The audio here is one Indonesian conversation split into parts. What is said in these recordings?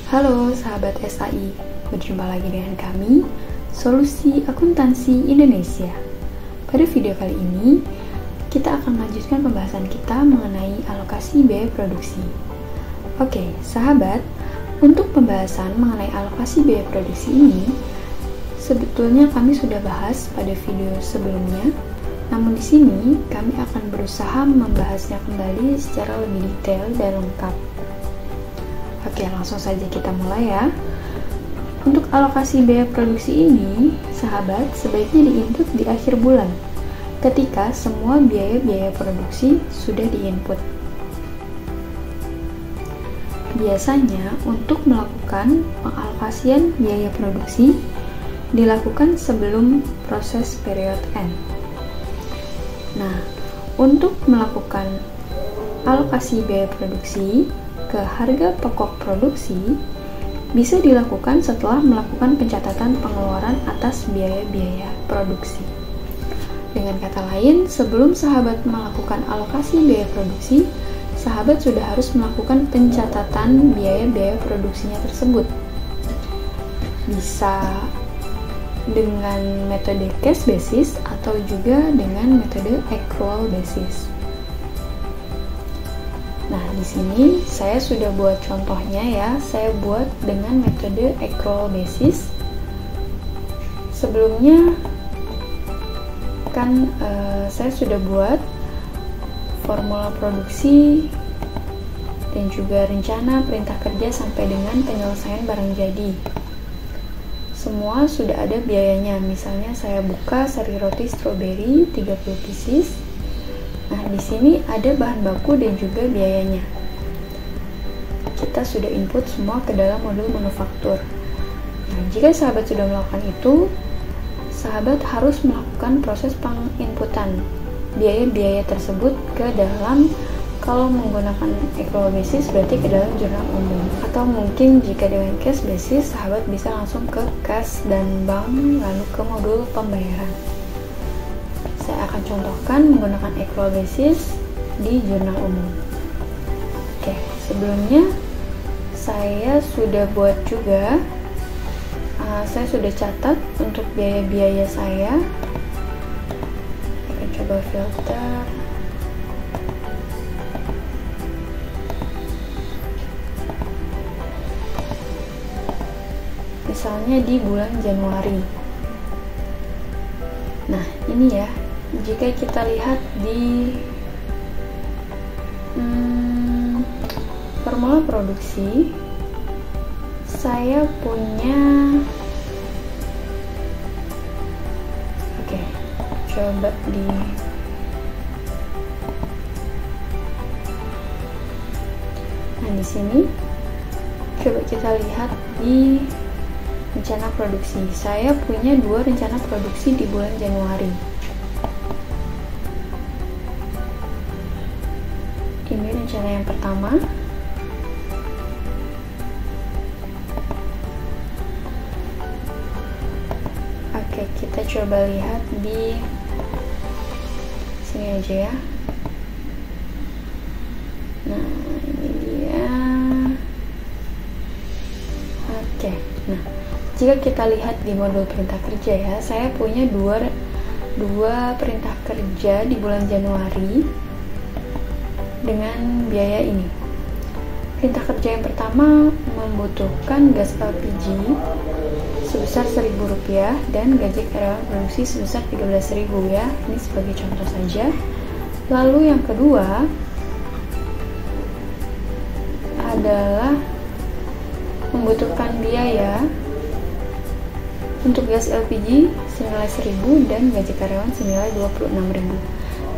Halo sahabat SAI, berjumpa lagi dengan kami, Solusi Akuntansi Indonesia. Pada video kali ini, kita akan melanjutkan pembahasan kita mengenai alokasi biaya produksi. Oke, sahabat, untuk pembahasan mengenai alokasi biaya produksi ini, sebetulnya kami sudah bahas pada video sebelumnya, namun di sini kami akan berusaha membahasnya kembali secara lebih detail dan lengkap. Oke, langsung saja kita mulai ya. Untuk alokasi biaya produksi ini, sahabat, sebaiknya diinput di akhir bulan, ketika semua biaya-biaya produksi sudah diinput. Biasanya, untuk melakukan pengalokasian biaya produksi, dilakukan sebelum proses period end. Nah, untuk melakukan alokasi biaya produksi ke harga pokok produksi bisa dilakukan setelah melakukan pencatatan pengeluaran atas biaya-biaya produksi. Dengan kata lain, sebelum sahabat melakukan alokasi biaya produksi, sahabat sudah harus melakukan pencatatan biaya-biaya produksinya tersebut. Bisa dengan metode cash basis atau juga dengan metode accrual basis. Nah, di sini saya sudah buat contohnya ya. Saya buat dengan metode accrual basis. Sebelumnya kan saya sudah buat formula produksi dan juga rencana perintah kerja sampai dengan penyelesaian barang jadi. Semua sudah ada biayanya. Misalnya saya buka sari roti strawberry 30 pieces. Nah, di sini ada bahan baku dan juga biayanya. Kita sudah input semua ke dalam modul manufaktur. Nah, jika sahabat sudah melakukan itu, sahabat harus melakukan proses penginputan biaya-biaya tersebut ke dalam, kalau menggunakan accrual basis berarti ke dalam jurnal umum. Atau mungkin jika dengan cash basis, sahabat bisa langsung ke kas dan bank lalu ke modul pembayaran. Saya akan contohkan menggunakan accrual basis di jurnal umum. Oke, sebelumnya saya sudah buat juga, saya sudah catat untuk biaya-biaya saya. Kita coba filter. Misalnya di bulan Januari. Nah, ini ya. Jika kita lihat di formula produksi, saya punya, oke, coba nah di sini coba kita lihat di rencana produksi. Saya punya 2 rencana produksi di bulan Januari. Ini rencana yang pertama. Oke, kita coba lihat di sini aja ya. Nah, ini dia. Oke, nah, jika kita lihat di modul perintah kerja ya, saya punya dua perintah kerja di bulan Januari dengan biaya ini. Perintah kerja yang pertama membutuhkan gas LPG sebesar Rp1.000 dan gaji karyawan produksi sebesar Rp13.000 ya. Ini sebagai contoh saja. Lalu yang kedua adalah membutuhkan biaya untuk gas LPG senilai Rp1.000 dan gaji karyawan senilai Rp26.000.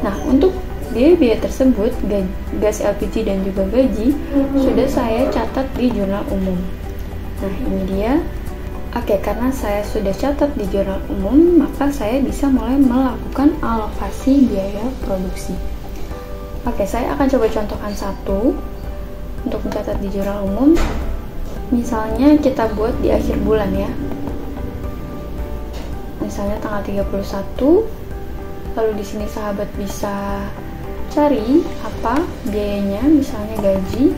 Nah, untuk biaya-biaya tersebut, gas LPG dan juga gaji, sudah saya catat di jurnal umum. Nah, ini dia. Oke, karena saya sudah catat di jurnal umum, maka saya bisa mulai melakukan alokasi biaya produksi. Oke, saya akan coba contohkan satu untuk mencatat di jurnal umum. Misalnya kita buat di akhir bulan ya. Misalnya tanggal 31. Lalu di sini sahabat bisa cari apa biayanya, misalnya gaji.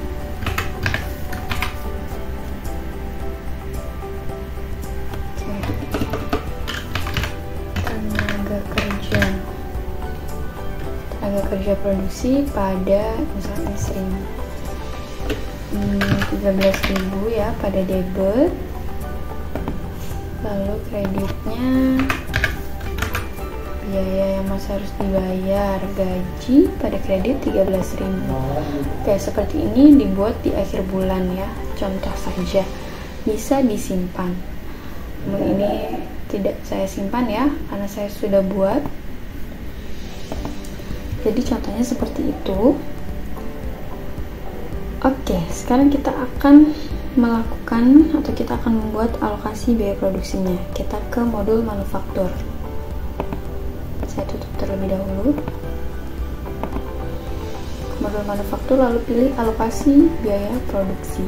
biaya produksi pada misalnya 13.000 ya pada debit, lalu kreditnya biaya yang masih harus dibayar, gaji pada kredit 13.000. Oke, seperti ini dibuat di akhir bulan ya, contoh saja, bisa disimpan. Namun ini tidak saya simpan ya, karena saya sudah buat. Jadi contohnya seperti itu. Oke, sekarang kita akan melakukan atau kita akan membuat alokasi biaya produksinya. Kita ke modul manufaktur. Saya tutup terlebih dahulu. Modul manufaktur, lalu pilih alokasi biaya produksi.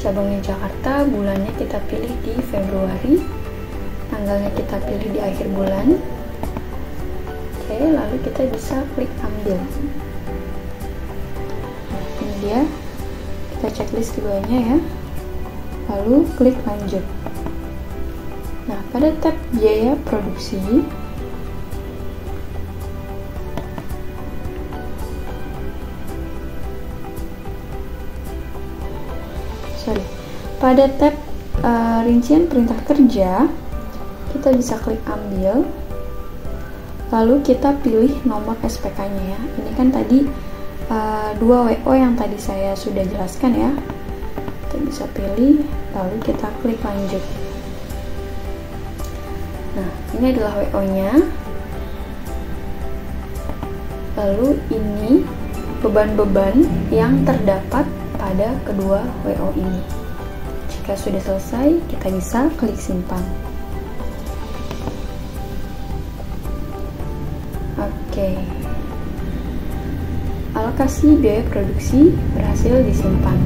Cabangnya Jakarta, bulannya kita pilih di Februari, tanggalnya kita pilih di akhir bulan. Oke, lalu kita bisa klik ambil. Ini dia, kita checklist keduanya ya, lalu klik lanjut. Nah, pada tab biaya produksi, pada tab rincian perintah kerja, kita bisa klik ambil, lalu kita pilih nomor SPK-nya ya. Ini kan tadi 2 WO yang tadi saya sudah jelaskan ya. Kita bisa pilih, lalu kita klik lanjut. Nah, ini adalah WO-nya. Lalu ini beban-beban yang terdapat pada kedua WO ini. Jika sudah selesai, kita bisa klik simpan. Oke. Alokasi biaya produksi berhasil disimpan.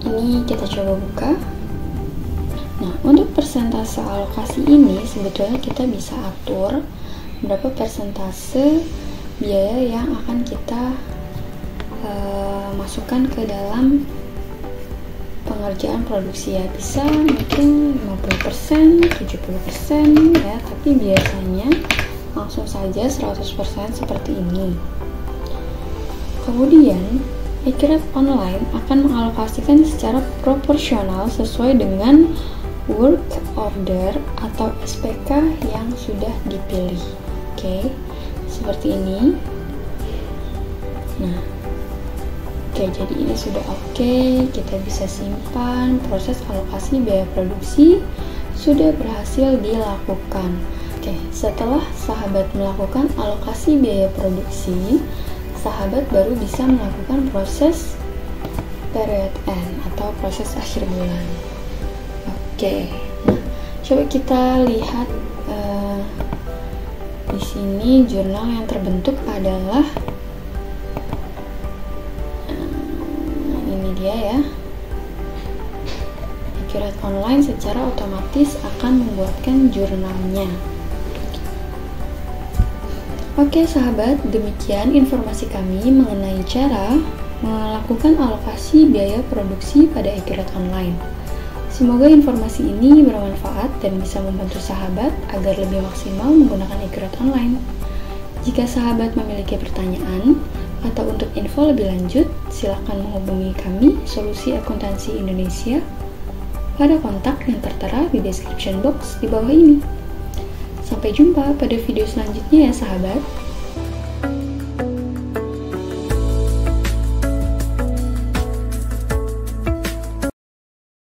Ini kita coba buka. Nah, untuk persentase alokasi ini sebetulnya kita bisa atur berapa persentase biaya yang akan kita masukkan ke dalam pengerjaan produksi ya. Bisa mungkin 50%, 70% ya, tapi biasanya langsung saja 100% seperti ini. Kemudian Accurate Online akan mengalokasikan secara proporsional sesuai dengan work order atau SPK yang sudah dipilih. Oke, seperti ini. Nah, oke, jadi ini sudah oke, kita bisa simpan. Proses alokasi biaya produksi sudah berhasil dilakukan. Oke, setelah sahabat melakukan alokasi biaya produksi, sahabat baru bisa melakukan proses period end atau proses akhir bulan. Oke, nah, coba kita lihat di sini jurnal yang terbentuk adalah ini dia ya. Accurate Online secara otomatis akan membuatkan jurnalnya. Oke sahabat, demikian informasi kami mengenai cara melakukan alokasi biaya produksi pada Accurate Online. Semoga informasi ini bermanfaat dan bisa membantu sahabat agar lebih maksimal menggunakan Accurate Online. Jika sahabat memiliki pertanyaan atau untuk info lebih lanjut, silakan menghubungi kami, Solusi Akuntansi Indonesia, pada kontak yang tertera di description box di bawah ini. Sampai jumpa pada video selanjutnya ya sahabat.